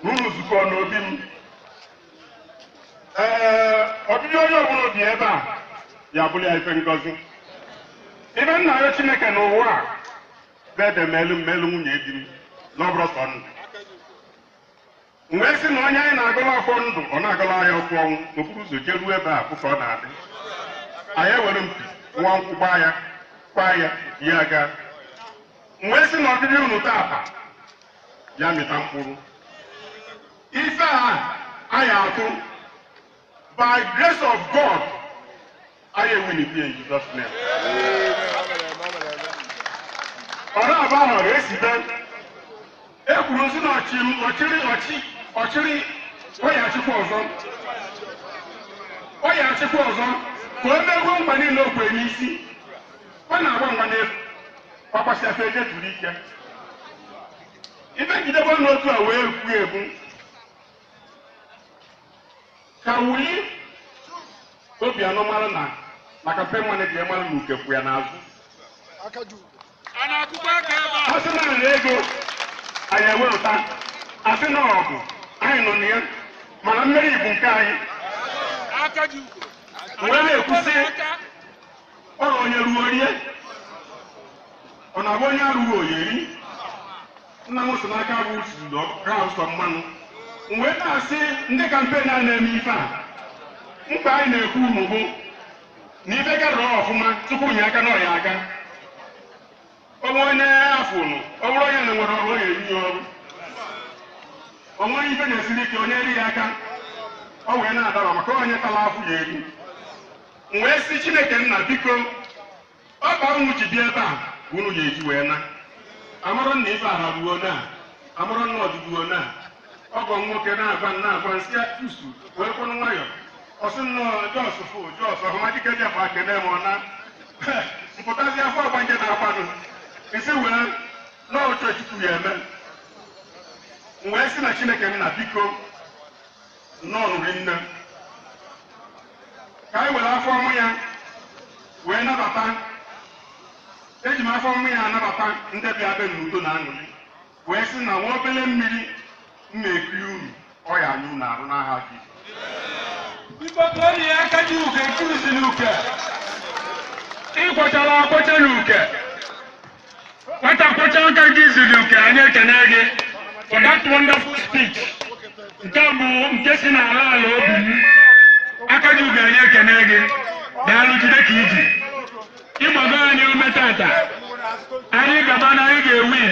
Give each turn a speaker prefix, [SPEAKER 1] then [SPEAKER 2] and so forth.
[SPEAKER 1] unu zukọ n'obi m ọbịbịa onye ọbụla bi ebe a ya bụrụ ya ife ngozi ibe nna ya Chineke n'ụwa a bede melu nwunye di m n'ọbụrụ sọ ndụ wee sị na onye anyị na-agụla ọfọ ndụ ọ na-agụla ya ọfọ ọnwụ n'okpuru ụzọ jeruo ebe a ka ọ na-adị anyị ewere mpi nwa nkwụ gbaa ya ya aga wee sị na ọdịdị unu taata ya mịta mkpụrụ ife a anyị atụ by grace of God anyị ewinite in Jesus name ọrụ abụọ ahụ esibe ekwuru nsị na ọchịrị ọyaghachikwa ọzọ ka o megbuo mgba niile o kwere n'isi ọ na-agba mgba n'efu ọgbasị afọ eje tụrụ ike ife jidebe n'otu a wee kwu ebu ka wuli obi anọ mara na maka mpe mmanụ ji mara na ukekwu ya n'azụ ọ sị na ego anyị enwe ụta asị na ọgụ anyị nọ na ya mana mmeri bụ nke anyị wee na-ekwusị ọrụ onye ruo rie ọ na-abụ onye arụghị oyeri nna m so n'aka bụ ụsọ mmanụ wee na-asị ndị kampen a na-eme ife a mkpa anyị na-ekwu unu bụ na ife garụọ ọfụma tupu nye aka n'ọya aka onwe onye afọ unu ọ bụrụ onye na-enwere ọrụ ọ ga-eri ya ọrụ onwe ife na-esiri ike onye eri ya aka ọ wee na-adaba maka onye tara afọ ya eri wee sị Chineke nna biko ọkpa unu ji bịa ebe a ka unu ga-eji wee na amụrụ na ife aha ruo na amụrụ na ọdịduo na ọgọ nwoke na-agwa nsị tusu wee kwụrụ nwayọ ọsị nnọọ Jos ọhụmadike ji afọ akene ma ọ na mpụtazi afọ ọgbanje na-akwado isi wee n'ọchọ Chukwu ya eme wee sị na Chineke nna biko nnọọ nne ka anyị were afọ ọmụ ya wee nabata eji m afọ ọmụ ya anabata ndị bịa be n'udo na aṅụrị wee sị na nwa obele mmiri m na-ekiri uru ọ ya anyụ na-arụ n'aha gị
[SPEAKER 2] Ibọtọni aka ji uke kuzi n'uke ịkwọchara akwọcha n'uke nwata kwọcha aka gị ziri uke anyị ekene gị for that wonderful speech nke bụ nke si n'ala ala obi m aka ji uke anyị ekene gị daalụ jide ka iji ịgbago anyị ume tata anyị gaba na anyị ga-ewi